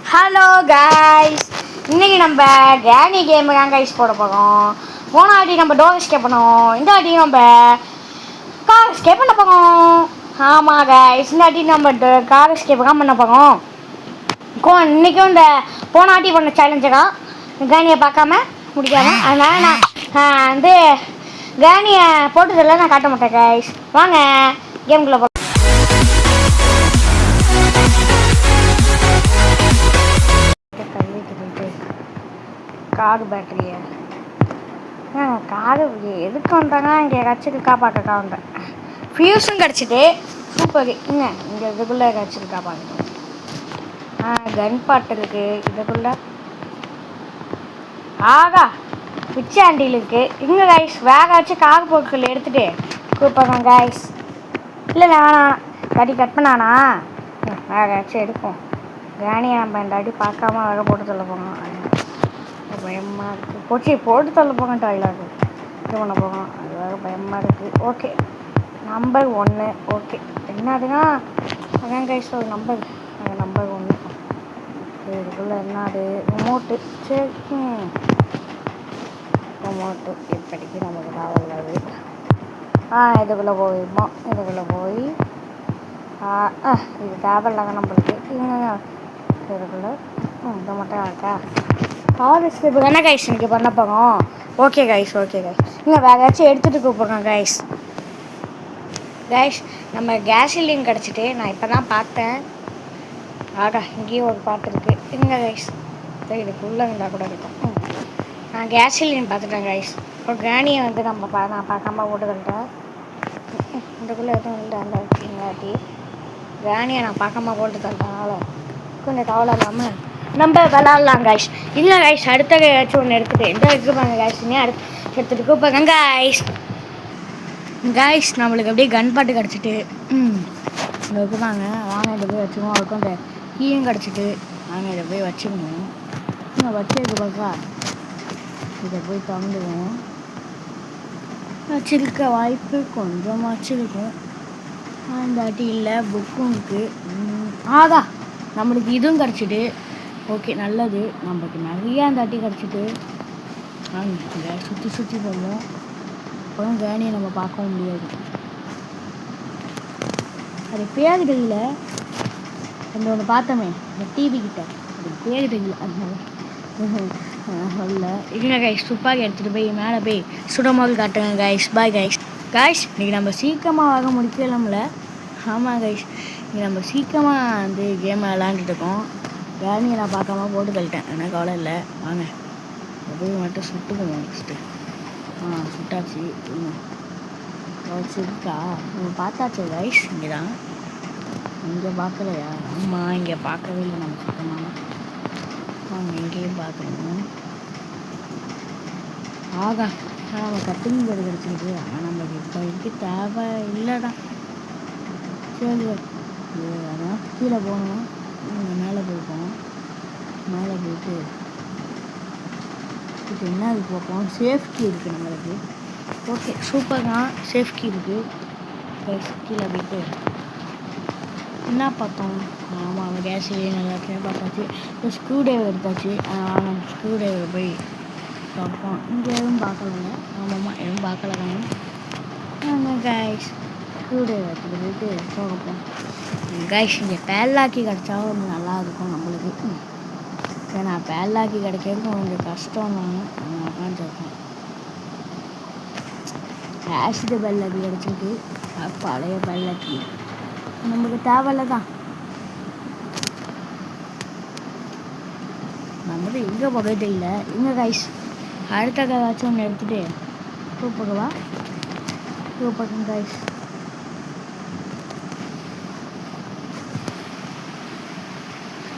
Hello guys, இன்னைக்கு நம்ம கிராணி கேம் தான் கைஸ் போட போகிறோம். போன வாட்டி நம்ம டோர் எஸ்கேப் பண்ணோம், இந்த வாட்டி நம்ம கார் எஸ்கேப் பண்ண போகிறோம். ஆமாம் காய்ஸ், இந்த வாட்டி நம்ம கார் எஸ்கேப் தான் பண்ண போகிறோம். இன்றைக்கும் இந்த போன வாட்டி பண்ண சேலஞ்சு தான் கிராணியை பார்க்காம முடிக்காம, அதனால் நான் வந்து கிராணியை போட்டதில்லை, நான் காட்ட மாட்டேன் காய்ஸ். வாங்க கேமுக்குள்ளே போ. கார் பேட்டரியை கார் எதுக்கு வந்தாங்க, இங்கே கிடச்சிருக்கா பார்க்கக்கா வந்தேன். ஃபியூஸும் கிடச்சிட்டு சூப்பர். இங்கே இதுக்குள்ளே கிடச்சிருக்கா பார்க்கணும். கன் பாட்டு இருக்குது இதுக்குள்ளே. ஆகா பிச்சை ஆண்டியில் இருக்குது. இங்கே கைஸ் வேக வச்சு கார் பொருட்கள் எடுத்துகிட்டு கூப்பிட்றோம் கைஸ். இல்லை வேணாம் கட் பண்ணானா வேக வச்சு எடுப்போம். கிராணியை நம்ம இந்த அடி பார்க்காம வேக போட்டு சொல்ல போகிறோம். பயமாக இருக்குது. போச்சு போட்டு தள்ள போங்க டாய்லாக இது பண்ண போகிறோம். அதுவாக பயமாக இருக்குது. Okay number 1. ஓகே என்னதுன்னா அதான் கைஸ் ஒரு நம்பர். நம்பர் 1 இதுக்குள்ளே என்னது ரிமோட்டு. சரி ரிமோட்டு இப்படிக்கு நமக்கு தேவையில்லாது. இதுக்குள்ளே போயிருப்போம். இதுக்குள்ளே போய் இது தேவையில்லாத நம்மளுக்கு இதுக்குள்ளே இதை மட்டும் இருக்கா கார் எஸ்கேப் தானே கைஸ் இன்றைக்கி பண்ண போகிறோம். ஓகே கைஸ் இங்கே வேறு ஏதாச்சும் எடுத்துகிட்டு கூப்பிட்றோம் கைஸ். நம்ம கேஸ் சிலிண்டர் கிடச்சிட்டு நான் இப்போ தான் பார்த்தேன். இங்கேயும் ஒரு பாட்டு இருக்குது. இங்கே கைஸ் இதுக்குள்ளே இருந்தால் கூட இருக்கும். நான் கேஸ் சிலிண்டர் பார்த்துட்டேன் கைஸ். இப்போ கிராணியை வந்து நான் பார்க்காம போட்டுக்கிட்டேன். இதுக்குள்ளே எதுவும் இல்லை. அந்த இல்லாட்டி கிராணியை நான் பார்க்காம போட்டு தரதுனால கொஞ்சம் கவலை இல்லாமல் நம்ம விளாட்லாம் கைஸ். இல்லை கைஸ் அடுத்த ஏதாச்சும் ஒன்று எடுத்துகிட்டு எந்த எடுத்துப்பாங்க கைஸ். எடுத்துகிட்டு கூப்பிடுங்க கைஸ். நம்மளுக்கு அப்படியே கன் பாட்டு கிடச்சிட்டு இருக்குதாங்க. வாங்க இதை போய் வச்சுக்கோம். அதுக்கும் அந்த கீயும் கிடச்சிட்டு நாங்கள் இதை போய் வச்சுக்கணும். வச்சிருக்கு பார்க்கா இதை போய் திறந்துடுவோம். வச்சிருக்க வாய்ப்பு கொஞ்சமாச்சும் இருக்கும். இந்த வாட்டி இல்லை புக்கும் இருக்குது. நம்மளுக்கு இதுவும் கிடச்சிட்டு ஓகே நல்லது. நமக்கு நிறையா அந்த வாட்டி கிடச்சிட்டு சுற்றி போவோம். அப்புறம் கிராணியை நம்ம பார்க்க முடியாது. அது பேர் தெரியல. அந்த ஒன்று பார்த்தோமே இந்த டிவி கிட்ட அது பேர் தெரியல. சொல்ல இல்லைங்க கைஸ். துப்பாக்கி எடுத்துகிட்டு போய் மேலே போய் சுடமோது காட்டுங்க கைஸ். Bye guys. இன்றைக்கி நம்ம சீக்கிரமாக வாங்க முடிக்கலாம்ல. ஆமாம் கைஸ் இன்றைக்கி நம்ம சீக்கிரமாக வந்து கேமை விளாண்டுட்டு இருக்கோம். கிராணியை நான் பார்க்காம போட்டு கழிட்டேன். எனக்கு கவலை இல்லை. வாங்க போய் மட்டும் சுட்டுக்குவோம் நெக்ஸ்ட்டு. சுட்டாச்சு. இருக்கா பார்த்தாச்சு கைஸ். இங்கே தான் இங்கே பார்க்கலையா? ஆமாம் இங்கே பார்க்கவே இல்லை நம்ம சுத்தமாக. எங்கேயும் பார்க்கணும். நம்ம கட்டிங் போர்டு கிடச்சிருக்கு. ஆனால் நம்மளுக்கு இப்போதைக்கு தேவை இல்லை தான். சரி அதான் கீழே போகணும். மேலே போயிருக்கோம். மேலே போயிட்டு இப்போ என்ன அதுக்கு பார்ப்போம். சேஃப்டி இருக்குது நம்மளுக்கு. ஓகே சூப்பர் தான். சேஃப்டி இருக்குது. கீழே போயிட்டு என்ன பார்த்தோம். ஆமாம் கேஸ் சிலிண்டர் எல்லாத்தையுமே பார்த்தாச்சு. இப்போ ஸ்க்ரூ ட்ரைவர் எடுத்தாச்சு. ஸ்க்ரூ ட்ரைவர் போய் பார்ப்போம். இங்கே எதுவும் பார்க்கலங்க. ஆமாம்மா எதுவும் பார்க்கலதாங்க. கைஸ் ஸ்க்ரூ ட்ரைவர் எடுத்துகிட்டு போயிட்டு போகப்போம் கைஸ். இங்கே பேல்லாக்கி கிடச்சா கொஞ்சம் நல்லா இருக்கும் நம்மளுக்கு. சரி நான் பேல்லாக்கி கிடைக்கிறது கொஞ்சம் கஷ்டம் தான். உட்காந்துருக்கேன். ஆசிட் பேல்லாக்கி கிடச்சிருக்கு. பழைய பேல்லாக்கி நமக்கு தேவையில்ல தான். நம்மளுக்கு எங்கே போகிறது இல்லை. எங்கே கைஸ் அடுத்த ஏதாச்சும் ஒன்று எடுத்துகிட்டு கூப்பிடுவா கூப்பிடுங்க கைஸ்.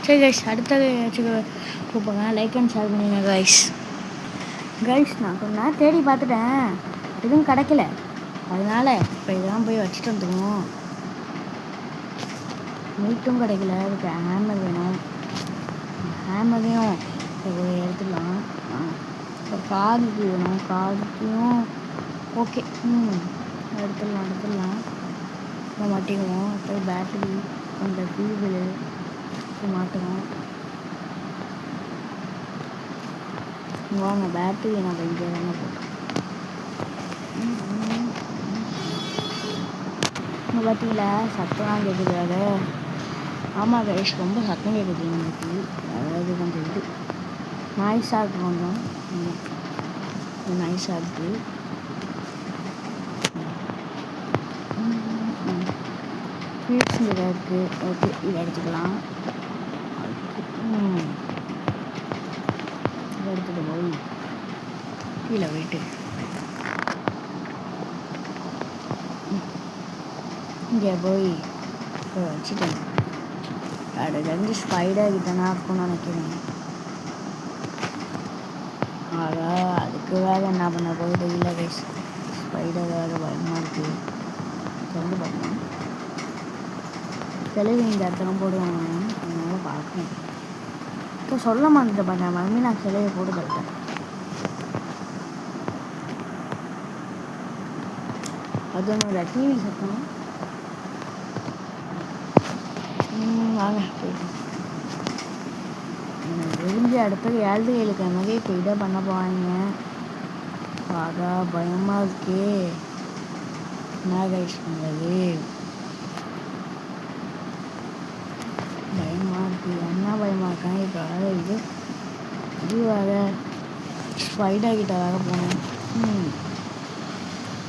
சரி கைஸ் அடுத்த ஏதாச்சும் கூப்பிடுங்க. லைக் அண்ட் ஷேர் பண்ணுங்க கைஸ். நான் கொஞ்ச நேரம் தேடி பார்த்துட்டேன். எதுவும் கிடைக்கல. அதனால் இப்போ இதெல்லாம் போய் வச்சுட்டு வந்துடுவோம். மீட்டும் கிடைக்கல. அதுக்கு ஹேமர் வேணும். ஹேமரையும் எடுத்துடலாம். இப்போ காருக்கு வேணும். காருக்கையும் ஓகே எடுத்துடலாம். மாட்டிக்குவோம். அப்புறம் பேட்டரி அந்த ஃபியூபிள் மாட்டுவோம். வாங்க பேட்டரி நம்ம இங்கே தானே போட்டோம். இங்கே பார்த்தீங்களா சத்தம்லாம் கேட்குது வேறு. ஆமாம் கைஸ், ரொம்ப சத்தம் கேட்குது எனக்கு. அதாவது கொஞ்சம் இது நாய்ஸாக இருக்குது, கொஞ்சம் நைஸாக இருக்குது. ஃபீட்ஸ் இங்கே இருக்குது. ஓகே, இதை எடுத்துக்கலாம். இதை எடுத்துகிட்டு போய் கீழே போயிட்டு இங்கே போய் வச்சுட்டேன். அதுலேருந்து ஸ்பைடர் கிட்டனா இருக்கும்னு நினைக்கிறேன். ஆகா, அதுக்கு வேறு என்ன பண்ண போகுது இல்லை கைஸ். ஸ்பைடர் வேறு பயமாக இருக்குது. திறந்து பார்க்கணும். தெளிவு இந்த இடத்துல போடுவாங்க, அதனால பார்க்கணும். இப்போ சொல்ல மாட்டேன் பண்ண மம்மி, நான் சிலையை போட்டு தரேன். அது என்னோட டிவி சத்தம். வாங்க எனக்கு விரும்பி அடுத்தது 7 கிழமைக்கு இப்போ இதை பண்ண போவாங்க. ஆகா, பயமாக இருக்கே. என்ன கைஸ் பண்ணுறது, பயமாக இருக்குது. என்ன பயமாக இருக்காங்க இப்போ வேறு இது வேறு ஸ்பைடர் கிட்ட வேறு போனோம்.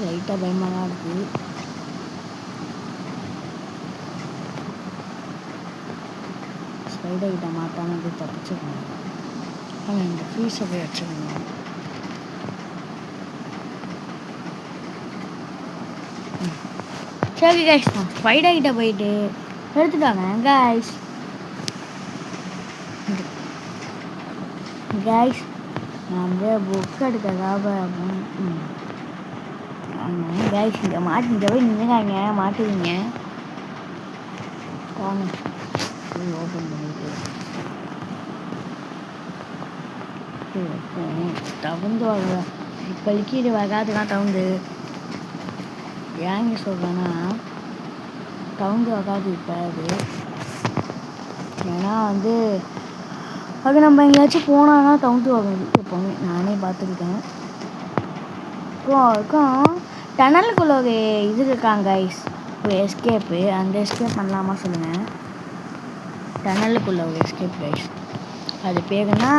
லைட்டாக பயமாக தான் இருக்குது. ஸ்பைடர் கிட்ட மாட்டாமல் போய் தப்பிச்சுக்கணும். ஆனால் இந்த ஃபீஸை போய் வச்சுக்கணும். சரி கைஸ், நான் ஸ்பைடர் கிட்ட போயிட்டு எடுத்துட்டாங்க கைஸ். கைஸ், நான் வந்து புக் எடுக்கிறதாக கைஸ் இங்கே மாட்டிங்க போய் நின்றுங்க, மாட்டுவீங்க. வாங்க ஓப்பன் பண்ணிட்டு தகுந்து வர இப்போ லிக்விடு வகாதுலாம் தகுந்து. ஏங்க சொல்கிறேன்னா தகுந்து வகாது இப்போ அது. ஏன்னா வந்து அது நம்ம எங்கேயாச்சும் போனான்னா தகுந்து வகாது எப்போவுமே. நானே பார்த்துக்கிட்டேன். இருக்கும் டனலுக்குள்ள ஒரு இது இருக்காங்க கைஸ், ஒரு எஸ்கேப்பு. அந்த எஸ்கேப் பண்ணலாமா சொல்லுங்கள். டனலுக்குள்ள ஒரு எஸ்கேப் கைஸ். அது பேருன்னா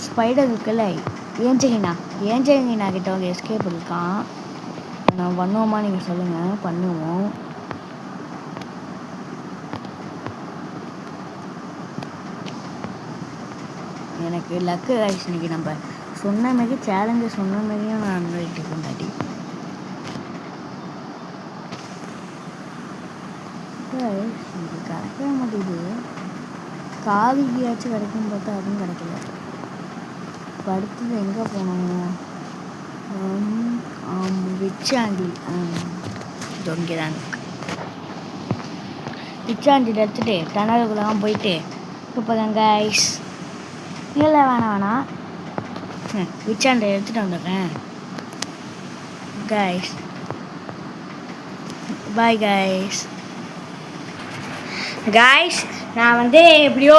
ஸ்பைடர் இருக்குல்ல, ஏஞ்சகினா கிட்ட ஒரு எஸ்கேப் இருக்கான். நம்ம பண்ணுவோமா நீங்கள் சொல்லுங்கள். பண்ணுவோம். எனக்கு லக்கு கைஸ். இன்னைக்கு நம்ம சொன்ன மாரி சேலஞ்சு சொன்ன மாரியும் நான் அனுபவிட்டு கொண்டாடி. எனக்கு கிடைக்கவே மாட்டேங்குது. காவியாச்சும் கிடைக்கும்னு பார்த்தா அதுவும் கிடைக்கல. அடுத்தது எங்கே போனோம்? விச்சாண்டி. இது இங்கே தான் இருக்கு. விச்சாண்டியில் எடுத்துகிட்டு டனலுக்குள்ளலாம் போயிட்டு இப்போ கைஸ் இல்லை வேணாம் விச்சாண்டை எடுத்துகிட்டு வந்துடுறேன் கைஸ். Bye guys. கைஸ், நான் வந்து எப்படியோ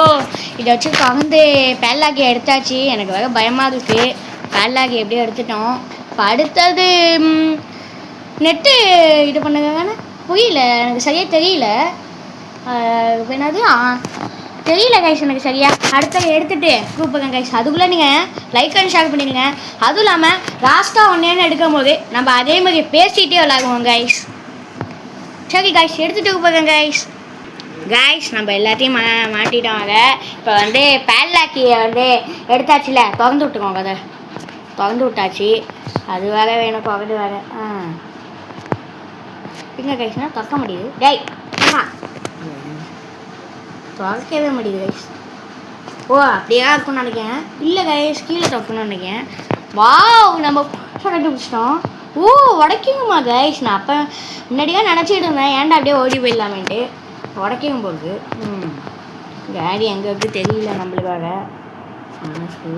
இதை வச்சு கவுந்து பேல்லாக்கி எடுத்தாச்சு. எனக்கு வேறு பயமாக இருக்குது. பேல்லாக்கி எப்படியோ எடுத்துட்டோம். இப்போ அடுத்தது நெட்டு இது பண்ணுங்க. புரியல, எனக்கு சரியாக தெரியல. என்னது தெரியல கைஸ் எனக்கு சரியா. அடுத்த எடுத்துகிட்டு கூப்பிடுங்க கைஸ். அதுக்குள்ளே நீங்கள் லைக் அண்ட் ஷேர் பண்ணிடுங்க. அதுவும் இல்லாமல் லாஸ்ட்டாக ஒன்றேன்னு எடுக்கும் போது நம்ம அதே மாதிரி பேசிகிட்டே விளாடுவோம் கைஸ். சரி கைஸ், எடுத்துகிட்டு கூப்பிடுங்க கைஸ். கைஸ், நம்ம எல்லாத்தையும் மாட்டிட்டோம். இப்போ வந்து பேல்லாக்கியை வந்து எடுத்தாச்சுல, திறந்து விட்டுக்கோங்க. அதை திறந்து விட்டாச்சு. அது வேற வேணும், திறந்து வேற. எங்கே கைஸ்னால் திறக்க முடியுது. டேய் திறக்கவே முடியுது கைஸ். ஓ அப்படியே இருக்கும்னு நினைக்கிறேன். இல்லை கைஸ், கீழே திறக்கணும்னு நினைக்கிறேன். வாவ், நம்ம கண்டுபிடிச்சிட்டோம். ஓ உடைக்குமா கைஸ். நான் அப்போ முன்னாடியே நினச்சிட்டு இருந்தேன் ஏன்டா அப்படியே ஓடி போயிடலாமேன்ட்டு. உடைக்கவும் போகுது. கேடி எங்கே இருக்குது தெரியல நம்மளுக்காக. ஆனால் ஸ்க்ரூ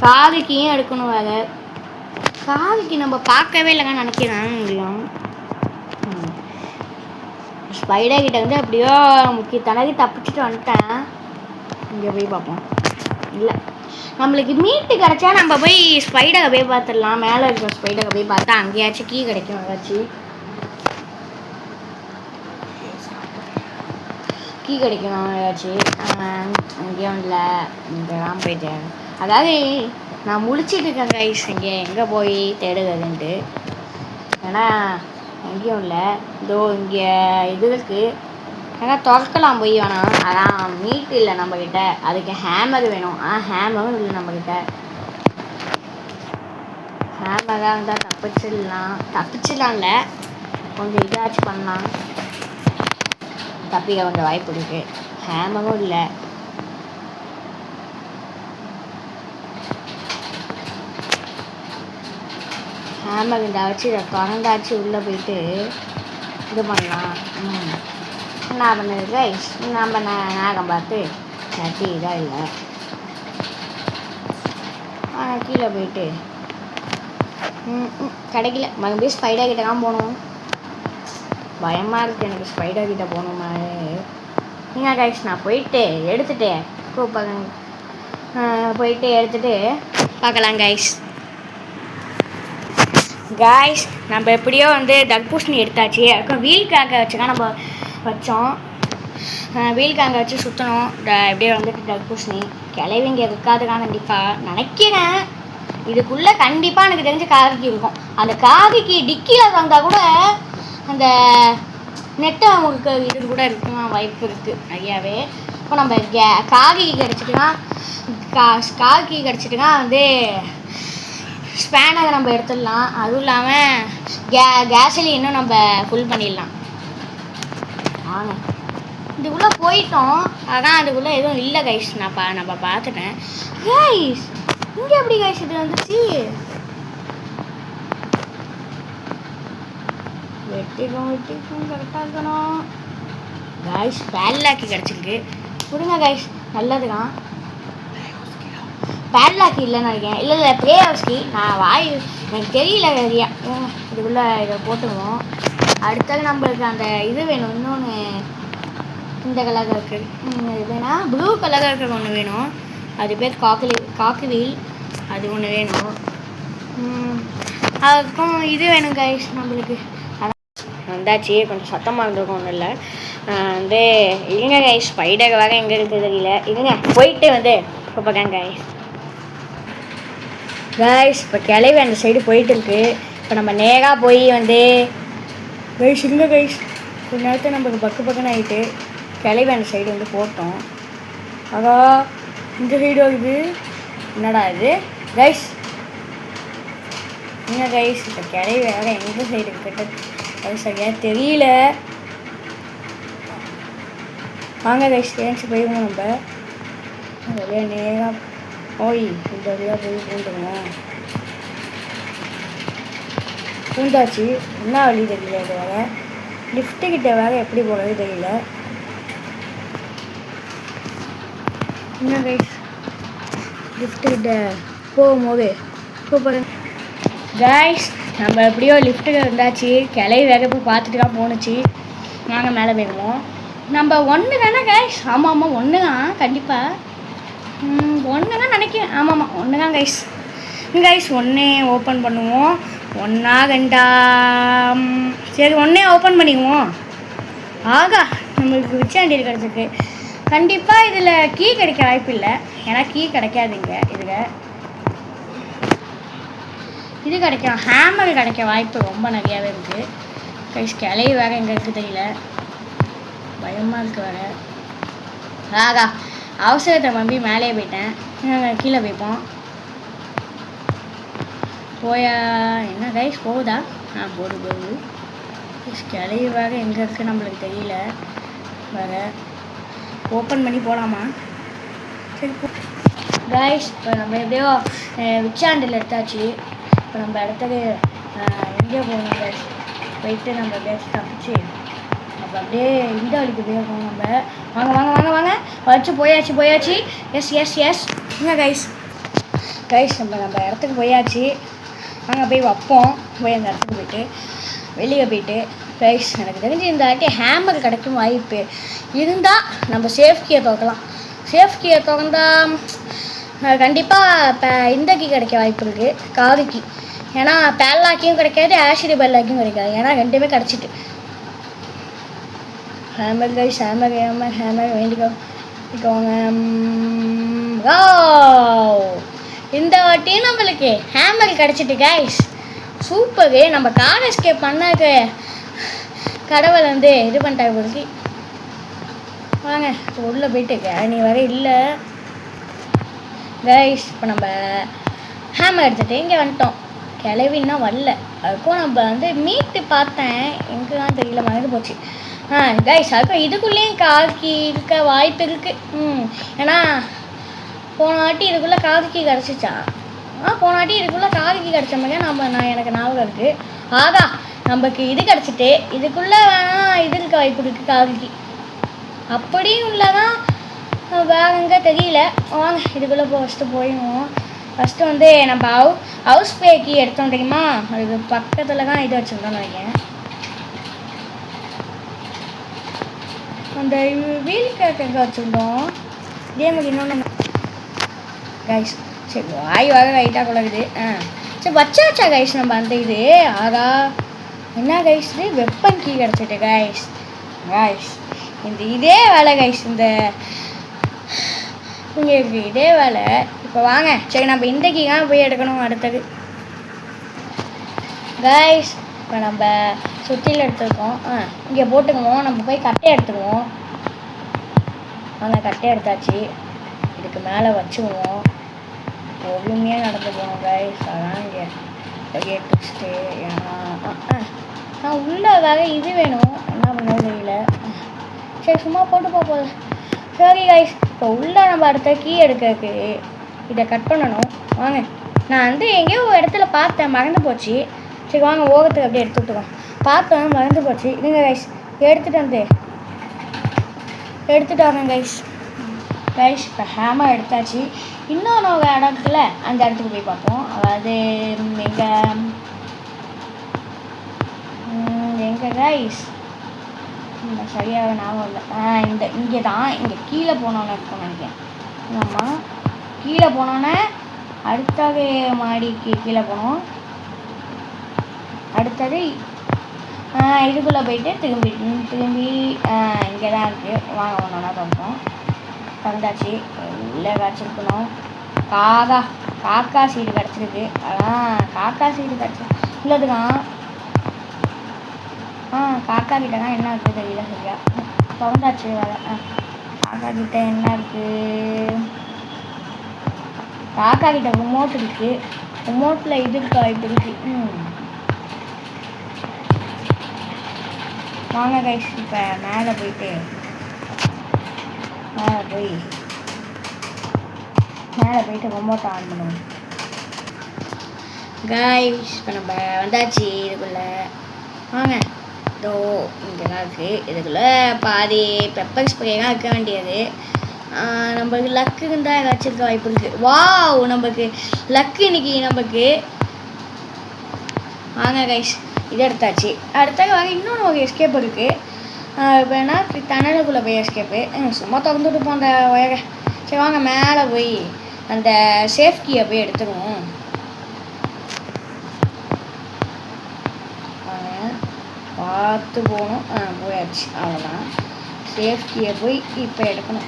காதுக்கையும் எடுக்கணும். வேறு காதுக்கு நம்ம பார்க்கவே இல்லைங்க நினைக்கிறேன். முடியும் ஸ்பைடர் கிட்ட வந்து அப்படியோ முக்கிய தனக்கு தப்பிச்சுட்டு வந்துட்டேன். இங்கே போய் பார்ப்போம். இல்லை நம்மளுக்கு மீட்டு கிடச்சா நம்ம போய் ஸ்பைடரை போய் பார்த்துடலாம். மேலே இருக்கிற ஸ்பைடரை போய் பார்த்தா அங்கேயாச்சும் கீ கிடைக்கும். ஏதாச்சும் கீ கிடைக்கும். ஏதாச்சும் அங்கேயும் இல்லை. இங்கெல்லாம் போயிட்டேன். அதாவது நான் முழிச்சிட்டு இருக்கேன் கைஸ். எங்கே போய் தேடுறதுன்ட்டு. ஏன்னா எங்கேயும் இல்லை. இதோ இங்கே இது இருக்குது. ஏன்னா திறக்கலாம் போய் வேணாம். அதான் மீட் இல்லை நம்மக்கிட்ட. அதுக்கு ஹேமர் வேணும். ஹேமரும் இல்லை நம்மக்கிட்ட. ஹேமராக இருந்தால் தப்பிச்சிடலாம் இல்லை, கொஞ்சம் இதாச்சும் பண்ணலாம். தப்பிக்க கொஞ்சம் வாய்ப்பு இருக்குது. ஹேமரும் இல்லை. ஹேமர் இருந்தாச்சு இதை திறந்தாச்சு உள்ளே போயிட்டு இது பண்ணலாம். என்ன பண்ணுது கைஸ்? நம்ம நாகம் பார்த்து சட்டி இதாக இல்லை. கீழே போயிட்டு கிடைக்கல. மறுபடியும் ஸ்பைடர் கிட்ட தான் போகணும். பயமாக இருக்குது எனக்கு ஸ்பைடர் கிட்ட போகணுமா. நீங்கள் கைஸ் நான் போயிட்டு எடுத்துகிட்டு போயிட்டு எடுத்துகிட்டு பார்க்கலாம் கைஸ். கைஸ் நம்ம எப்படியோ தர்பூசணி எடுத்தாச்சு. அதுக்கும் வீல் கேங்கை வச்சுக்கா நம்ம வச்சோம். வீல் கேங்கை வச்சு சுற்றணும். எப்படியோ தர்பூசணி கிளவிங்க இருக்காதுதான் கண்டிப்பாக நினைக்கிறேன். இதுக்குள்ளே கண்டிப்பாக எனக்கு தெரிஞ்ச காகிக்கு இருக்கும். அந்த காகிக்கு டிக்கியில் வந்தால் கூட அந்த நெட்டை அவங்களுக்கு இது கூட இருக்கும் வாய்ப்பு இருக்குது நிறையாவே. இப்போ நம்ம காகி கிடச்சிட்டுனா காகி கிடச்சிட்டுனா ஸ்பேனரை நம்ம எடுத்துடலாம். அதுவும் இல்லாமல் கேஸில் இன்னும் நம்ம ஃபுல் பண்ணிடலாம். வாங்க இதுக்குள்ளே போயிட்டோம். அதான் அதுக்குள்ளே எதுவும் இல்லை கைஸ். நம்ம பார்த்துட்டேன் கைஸ். இங்கே எப்படி கைஸ் இது வந்துச்சு? வெட்டிக்கும் கரெக்டாக இருக்கணும் கைஸ். பேட்லாக்கி கிடச்சிருக்கு. கொடுங்க கைஸ், நல்லது தான். பேட்லாக்கி இல்லைன்னு நினைக்கிறேன். இல்லை ப்ளே ஹவுஸ்கி. நான் எனக்கு தெரியல சரியா. இதுக்குள்ளே இதை போட்டுருவோம். அடுத்தது நம்மளுக்கு அந்த இது வேணும். இன்னொன்று இந்த கலராக இருக்குது. இதுனா ப்ளூ கலராக இருக்கிற ஒன்று வேணும். அது பேர் காக்கு வீல். அது ஒன்று வேணும். அதுக்கும் இது வேணும் கைஸ் நம்மளுக்கு. அதான் வந்தாச்சு. கொஞ்சம் சத்தமாக இருந்திருக்கும். ஒன்றும் இல்லை. இருங்க கைஸ், ஸ்பைடர் வேறு எங்கே இருக்குது தெரியல. இருங்க போயிட்டு இப்போ பார்க்கேன் கைஸ். இப்போ கிளவி அந்த சைடு போயிட்டு இருக்கு. இப்போ நம்ம நேராக போய் கைஸ் இல்லை கைஸ். கொஞ்ச நேரத்தில் நம்மளுக்கு பக்குன்னு ஆகிட்டு கிளவி அந்த சைடு போட்டோம். ஆகா இந்த சைடு வருது. என்னடா இது கைஸ்? என்ன கைஸ் இப்போ கிளவி வேறு எந்த சைடு கிட்ட அது சரியாக தெரியல. வாங்க கைஸ் ஏன்ச்சு போயிடுவோம். நம்ம வழியாக நேராக போய் இந்த வழியாக போய் பூண்டுக்கணும். பூந்தாச்சு. என்ன வழி தெரியல. இது வேறு லிஃப்ட்டுக்கிட்ட வேறு எப்படி போகிறது தெரியல. என்ன கைஸ் லிஃப்ட்டுக்கிட்ட போகும்போது பாருங்க கைஸ். நம்ம எப்படியோ லிஃப்ட்டுக்கு இருந்தாச்சு. கிளவி வேக போய் பார்த்துட்டு தான் போணுச்சு. நாங்கள் மேலே போயிடுவோம். நம்ம ஒன்று தானே கைஸ்? ஆமாம் ஒன்று தான் கண்டிப்பாக. ஒன்று தான் நினைக்கிறேன். ஆமாம் ஒன்று தான் கைஸ். கைஸ் ஒன்றே ஓப்பன் பண்ணுவோம். 1 2 சரி ஒன்றே ஓப்பன் பண்ணிக்குவோம். ஆகா நம்மளுக்கு விச்சாண்டி கிடச்சிருக்கு. கண்டிப்பாக இதில் கீ கிடைக்க வாய்ப்பு இல்லை. ஏன்னா கீ கிடைக்காதுங்க. இது கிடைக்கும். ஹேமர் கிடைக்க வாய்ப்பு ரொம்ப நிறையாவே இருக்குது கைஸ். கிளவி வேறு எங்கே இருக்குது தெரியல. பயமாக இருக்குது வேறு. ஆகா அவசரத்தை நம்பி மேலே போயிட்டேன். கீழே போய்ப்போம். என்ன கைஸ் போகுதா? போகுது. கிளவி வேறு எங்கே இருக்குது நம்மளுக்கு தெரியல. வேறு ஓப்பன் பண்ணி போகலாமா? சரி கைஸ் இப்போ நம்ம எப்படியோ விச்சாண்டில் எடுத்தாச்சு. இப்போ நம்ம இடத்துக்கு எங்கேயோ போகணும் கைஸ். போயிட்டு நம்ம எப்படியாச்சும் தப்பிச்சு அப்போ அப்படியே இந்த வழிக்கு போயிருக்கோம். நம்ம வாங்க வாங்க வாங்க வாங்க வச்சு போயாச்சு. எஸ் இங்கே கைஸ் நம்ம இடத்துக்கு போயாச்சு. வாங்க போய் வைப்போம். போய் அந்த இடத்துக்கு போயிட்டு வெளியே போயிட்டு கைஸ் எனக்கு தெரிஞ்சு இந்த வாட்டி ஹேமர் கிடைக்கும் வாய்ப்பு இருந்தால் நம்ம சேஃப் கீயை திறக்கலாம். சேஃப் கீயை திறந்தா கண்டிப்பாக இப்போ இந்த கீ கிடைக்க வாய்ப்பு இருக்குது, காது கீ. ஏன்னா பேல்லாக்கியும் கிடைக்காது, ஆஷிரி பெல்லாக்கியும் கிடைக்காது. ஏன்னா ரெண்டுமே கிடச்சிட்டு. Hammer guys, hammer hammer hammer வேண்டிக்கோங்க. இந்த வாட்டியும் நம்மளுக்கு ஹேமர் கிடச்சிட்டு கைஸ். சூப்பரு. நம்ம கார் எஸ்கேப் பண்ணாக்க கடவுள் வந்து இது பண்ணிட்டாங்க போலுக்கு. வாங்க உள்ளே போயிட்டு நீ வர இல்லை கைஸ். இப்போ நம்ம ஹேமர் எடுத்துகிட்டு இங்கே வந்துட்டோம். கிளவின்னா வரல. அதுக்கும் நம்ம வந்து மீட்டு பார்த்தேன், எங்கே தான் தெரியல, மறந்து போச்சு. கைஸ் அதுக்கும் இதுக்குள்ளேயும் காக்கி இருக்க வாய்ப்பு இருக்குது. ஏன்னா போன வாட்டி இதுக்குள்ளே காக்கி கிடச்சிச்சா? போன வாட்டி இதுக்குள்ளே காக்கி கிடச்ச மாதிரியே எனக்கு ஞாபகம் இருக்குது. ஆகா, நமக்கு இது கிடச்சிட்டு இதுக்குள்ளே வேணால் இது இருக்க வாய்ப்பு இருக்குது காக்கி. அப்படியும் உள்ளதான் வேற எங்கே தெரியல. வாங்க இதுக்குள்ளே ஃபஸ்ட்டு போயிடுவோம். ஃபஸ்ட்டு வந்து நம்ம ஹவுஸ் பேக்கி எடுத்தோம் தெரியுமா, அதுக்கு பக்கத்தில் தான் இது வச்சுருந்தோம்னு நினைக்கிறேன். அந்த வீல் கேக் எங்கே வச்சுருந்தோம் இதே மாதிரி இன்னொன்று கைஸ். சரி வாய் வாங்க ரைட்டாக குழகுது. சரி வச்சாச்சா கைஸ் நம்ம அந்த இது. ஆகா என்ன கைஸ் இது வெப்பன் கீ கிடச்சிட்டு கைஸ். இந்த இதே வேலை கைஸ், இந்த இங்கே இருக்குது இதே வேலை. இப்போ வாங்க சரி நம்ம இந்த கீ தான் போய் எடுக்கணும் அடுத்தது கைஸ். இப்போ நம்ம சுற்றியில் எடுத்துருக்கோம். இங்கே போட்டுக்குவோம். நம்ம போய் கட்டையை எடுத்துக்குவோம். அந்த கட்டையை எடுத்தாச்சு. இதுக்கு மேலே வச்சுக்குவோம். பொறுமையாக நடந்து போகணும் கைஸ். அதான் இங்கே பெரிய ட்விஸ்ட்டு. ஏன்னா நான் உள்ள வேற இது வேணும், என்ன பண்ணது தெரியல. சரி சும்மா போட்டு போகுது. சரி கைஸ், இப்போ உள்ளே நம்ம அடுத்த கீ எடுக்கிறதுக்கு இதை கட் பண்ணணும். வாங்க நான் வந்து எங்கேயோ ஒரு இடத்துல பார்த்தேன், மறந்து போச்சு. சரி வாங்க ஓகத்துக்கு அப்படியே எடுத்து விட்டுருவோம். பார்த்தோம் மறந்து போச்சு. இல்லைங்க கைஸ் எடுத்துகிட்டு வரேன் கைஸ். இப்போ ஹேமர் எடுத்தாச்சு. இன்னொன்று ஒரு இடத்துல அந்த இடத்துக்கு போய் பார்ப்போம். அதாவது எங்கே கைஸ் சரியாக ஞாபகம் இல்லை. இங்கே தான் இங்கே கீழே போனோன்னு இருக்கும் நினைக்கிறேன். ஆமாம் கீழே போனோன்னே அடுத்தது மாடிக்கு கீழே போனோம். அடுத்தது இதுக்குள்ளே போயிட்டு திரும்பி இங்கே தான் இருக்குது. வாங்க ஒன்றா பார்ப்போம். வந்தாச்சு. உள்ளே கிடச்சிருக்கணும். காக்கா சீடு கிடச்சிருக்கு. காக்கா சீடு கிடச்சி உள்ளதுதான். காக்கா கிட்ட தான் என்ன இருக்குது தெரியல சரியா. திறந்தாச்சு வேலை. காக்கா கிட்ட என்ன இருக்குது? காக்கா கிட்ட ரிமோட் இருக்குது. ரிமோட்டில் இது வாய்ப்பு இருக்குது. வாங்க கைஸ் இப்போ மேலே போயிட்டு ரிமோட்டை ஆன் பண்ணுவோம் கைஸ். இப்போ நம்ம வந்தாச்சு இதுக்குள்ளே. வாங்க இதோ இங்கே தான் இருக்குது. இதுக்குள்ளே பாதி பெப்பர் ஸ்ப்ரே தான் இருக்க வேண்டியது. நம்மளுக்கு லக்கு இருந்தால் ஏதாச்சும் இருக்க வாய்ப்பு இருக்குது. நமக்கு லக்கு இன்னைக்கு நமக்கு. வாங்க கைஸ் இது எடுத்தாச்சு. அடுத்தது வாங்க இன்னொன்று ஒரு எஸ்கேப் இருக்குது. இப்போ என்ன தணலுக்குள்ளே போய் எஸ்கேப்பு. சும்மா திறந்துட்டு போம் அந்த ஒயரை. சரி வாங்க மேலே போய் அந்த சேஃப்டியை போய் எடுத்துருவோம். பார்த்து போகணும். போயாச்சு அவ்வளோதான். சேஃப்டியை போய் இப்போ எடுக்கணும்.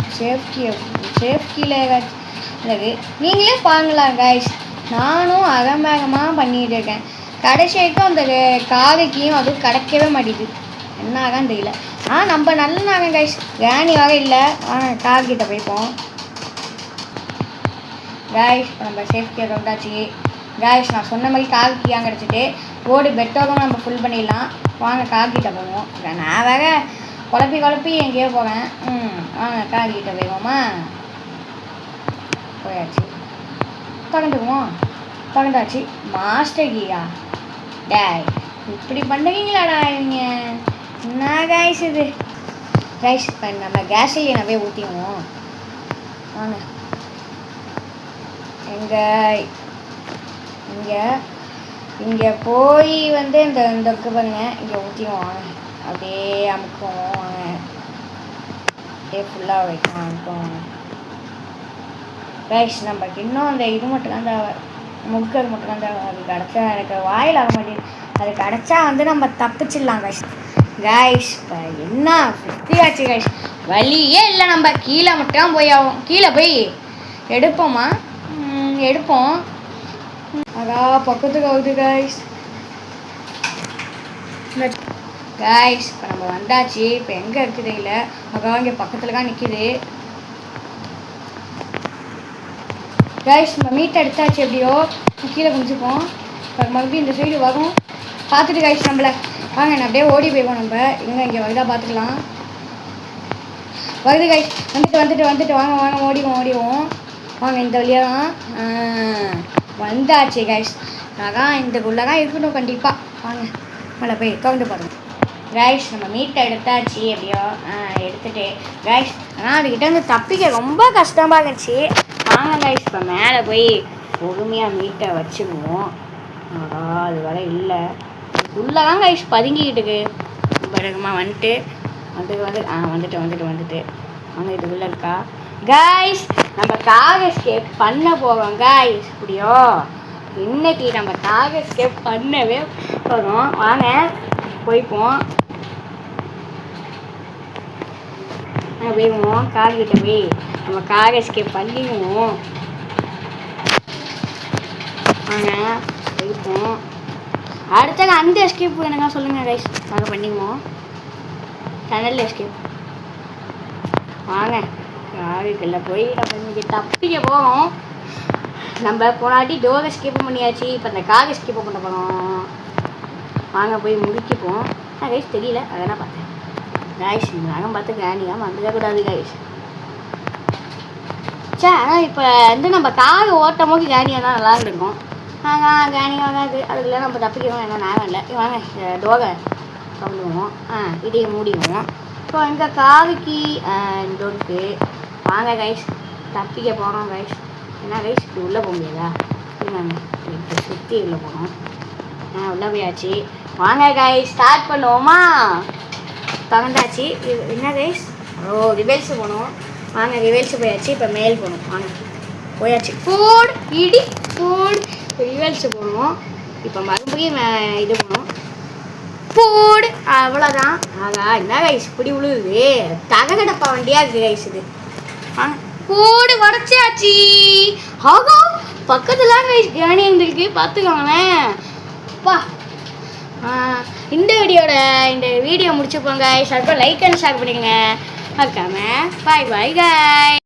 சேஃப்டியில் ஏதாச்சும் நீங்களே பாருங்களேன் கைஸ். நானும் அகம்பேகமாக பண்ணிகிட்டு இருக்கேன். கடைசி வரைக்கும் அந்த காதுக்கியும் அதுவும் கிடைக்கவே மாட்டேங்குது. என்ன ஆகான்னு தெரியல. நம்ம நல்ல நாங்கள் கைஸ் கிராணி வர இல்லை. கார்கிட்ட போய்ப்போம் கைஸ். நம்ம சேஃப்டியை வந்தாச்சு கைஸ். நான் சொன்ன மாதிரி கார்கியாக கிடச்சிட்டு ஓடி பெட்டோரும் நம்ம ஃபுல் பண்ணிடலாம். வாங்க கார்கிட்ட போவோம். நான் வேற குழப்பி எங்கேயோ போகிறேன். வாங்க கார்கிட்ட போய்வோமா. போயாச்சு. திறந்தாச்சு. மாஸ்டர் கீயா டேய் இப்படி பண்ணுவீங்களாடா இவங்க. என்ன கைஸ் இது கைஸ். இப்போ நம்ம கேஸையே நவே ஊற்றிடுவோம். வாங்க இங்கே போய் வந்து இந்த பாருங்க இங்கே ஊற்றிடுவோம். வாங்க அப்படியே அமுக்குவோம். வாங்க அப்படியே ஃபுல்லாக வைக்கும் அமுக்குவோம். கைஸ் நமக்கு இன்னும் அந்த இது மட்டும் தான் தேவை, முக்கல் மட்டும் தான் தேவை. அது கிடச்சா எனக்கு வாயில் ஆக மாட்டேங்குது. அது கிடச்சா வந்து நம்ம தப்பிச்சிடலாம் கைஸ். கைஸ் இப்போ என்ன சுத்தியாச்சு கைஸ், வழியே இல்லை. நம்ம கீழே மட்டும் போய் ஆகும். கீழே போய் எடுப்போமா? எடுப்போம். அதா பக்கத்துக்கு ஆகுது கைஸ். கைஸ் இப்போ நம்ம வந்தாச்சு. இப்போ எங்கே இருக்குது இல்லை, அக்கா இங்கே பக்கத்தில் தான் நிற்கிது. கைஸ் நம்ம மீட் எடுத்தாச்சு. எப்படியோ கீழே குஞ்சுப்போம். மறுபடியும் இந்த சைடு வரும் பார்த்துட்டு கைஸ் நம்மளை வாங்க. நான் அப்படியே ஓடி போய்வோம். நம்ம இங்கே வருதா பார்த்துக்கலாம். வருது கைஸ். வந்துட்டு வாங்க ஓடிவோம். வாங்க இந்த வழியாக தான் வந்தாச்சு கைஸ். அதான் இந்தக்குள்ளே தான் இருக்கணும் கண்டிப்பாக. வாங்க மேலே போய் கவுந்து பாருங்க கைஸ். நம்ம மீட்டை எடுத்தாச்சு. எப்படியோ எடுத்துகிட்டு கைஸ். ஆனால் அதுக்கிட்ட வந்து தப்பிக்க ரொம்ப கஷ்டமாக இருந்துச்சு. வாங்க கைஸ் இப்போ மேலே போய் பொறுமையாக மீட்டை வச்சுக்குவோம். அது வர இல்லை, உள்ளே தான் கைஸ் பதுங்கிக்கிட்டுக்கு. படகமாக வந்துட்டு வாங்க இதுக்குள்ளே இருக்கா கைஸ். நம்ம கார் எஸ்கேப் பண்ண போகிறோம் கைஸ். இப்படியோ இன்னைக்கு நம்ம கார் எஸ்கேப் பண்ணவே போகிறோம். வாங்க போய்ப்போம். போய்வோம் கார்கிட்ட போய் நம்ம கார் எஸ்கேப் பண்ணிடுவோம். வாங்க போய்ப்போம். அடுத்தது அந்த எஸ்கேப் வேணுங்க சொல்லுங்கள் கைஸ். நாங்கள் பண்ணிக்குவோம் டனல் எஸ்கேப். வாங்க காருக்குள்ளே போய் நம்ம இன்றைக்கி தப்பிக்க போகிறோம். நம்ம போனாட்டி டோர் எஸ்கேப் பண்ணியாச்சு. இப்போ அந்த கார் எஸ்கேப் பண்ண போகிறோம். வாங்க போய் முடிக்கப்போம். கைஸ் தெரியல, அதெல்லாம் பார்த்தேன் கைஸ். நாங்கள் பார்த்து கேனியாக வந்துடக்கூடாது கைஸ். ஆனால் இப்போ வந்து நம்ம கார் ஓட்டும் போது கேனியாக தான் நல்லா இருக்கும். நாங்கள் கேனியாக வராது. அதுக்குள்ள நம்ம தப்பிக்கிறோம். என்ன நேரம் இல்லை. வாங்க டோரை கவுந்துவோம். இதையை மூடிடுவோம். இப்போ எங்கள் காருக்கு டோருக்கு வாங்க கைஸ் தப்பிக்க போகிறோம் கைஸ். என்ன கைஸ் இப்படி உள்ளே போக முடியாதா? இல்லைங்க இப்போ சுற்றி உள்ளே போகிறோம். உள்ளே போயாச்சு. வாங்க கைஸ் ஸ்டார்ட் பண்ணுவோமா? திறந்தாச்சு. என்ன கைஸ் ரிவெல்ஸு போகணும். வாங்க ரிவெல்ஸு போயாச்சு. இப்போ மேல் போகணும். வாங்க போயாச்சு. ஃபோர்டு ரிவெல்ஸு போகணும். இப்போ மறுபடியும் இது போகணும். ஃபோர்டு அவ்வளோதான். என்ன கைஸ் இப்படி விழுகுது? தகடப்பா வண்டியாக இருக்குது கைஸ் இது. வாங்க ஃபோர்டு உடச்சாச்சு. ஆகோ பக்கத்தில் கைஸ் கேணி இருந்துருக்கு பார்த்துக்கோங்களேன். அப்பா இந்த வீடியோ முடிச்சுப்போங்க. லைக் அண்ட் ஷேர் பண்ணிக்கோங்க. மறக்காம பாய் பாய்.